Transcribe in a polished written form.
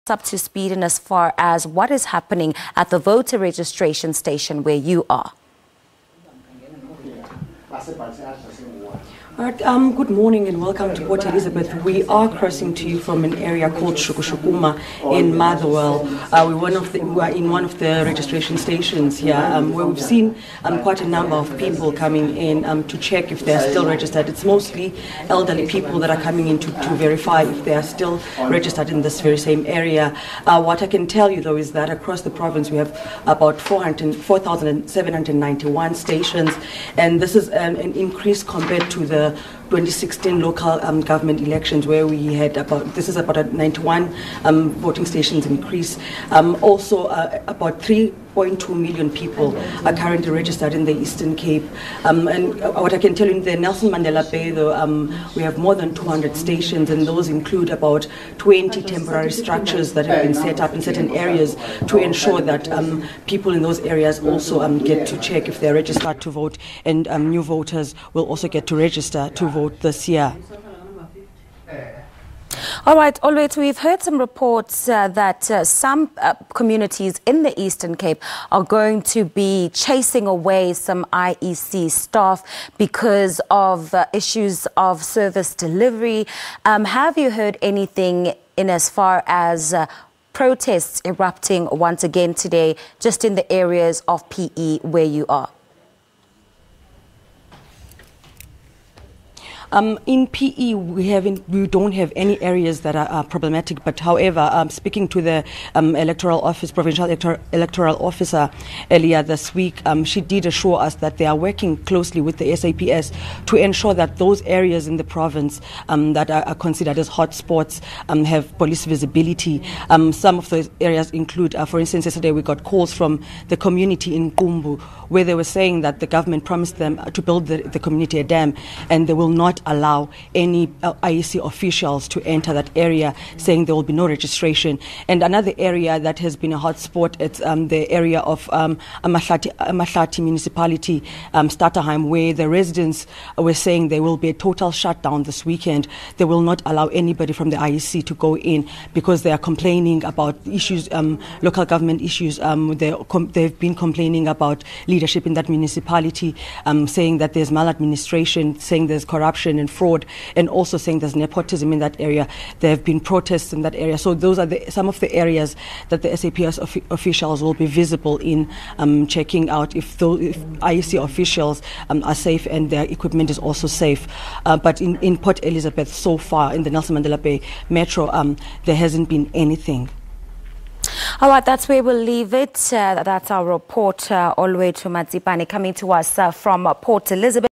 Up to speed in as far as what is happening at the voter registration station where you are. All right, good morning and welcome to Port Elizabeth. We are crossing to you from an area called Shukushukuma in Motherwell. We are in one of the registration stations here where we've seen quite a number of people coming in to check if they're still registered. It's mostly elderly people that are coming in to verify if they are still registered in this very same area. What I can tell you though is that across the province we have about 4,791 stations, and this is an increase compared to the 2016 local government elections, where we had this is about a 91 voting stations increase. Also, about 3.2 million people are currently registered in the Eastern Cape. And what I can tell you, in the Nelson Mandela Bay, though, we have more than 200 stations, and those include about 20 temporary structures that have been set up in certain areas to ensure that people in those areas also get to check if they're registered to vote, and new voters will also get to register to vote this year. All right, Olwethu, we've heard some reports that some communities in the Eastern Cape are going to be chasing away some IEC staff because of issues of service delivery. Have you heard anything in as far as protests erupting once again today, just in the areas of PE where you are? In PE, we don't have any areas that are problematic. But however, speaking to the electoral office, provincial electoral officer earlier this week, she did assure us that they are working closely with the SABC to ensure that those areas in the province that are considered as hotspots have police visibility. Some of those areas include, for instance, yesterday we got calls from the community in Qumbu, where they were saying that the government promised them to build the community a dam, and they will not allow any IEC officials to enter that area, saying there will be no registration. And another area that has been a hotspot, it's the area of Amahlati municipality, Starterheim, where the residents were saying there will be a total shutdown this weekend. They will not allow anybody from the IEC to go in because they are complaining about issues, local government issues. They've been complaining about leadership in that municipality, saying that there's maladministration, saying there's corruption and fraud, and also saying there's nepotism in that area. There have been protests in that area. So those are some of the areas that the SABC officials will be visible in, checking out if IEC officials are safe and their equipment is also safe. But in Port Elizabeth so far, in the Nelson Mandela Bay Metro, there hasn't been anything. All right, that's where we'll leave it. That's our reporter, Olwethu Matsipane, coming to us from Port Elizabeth.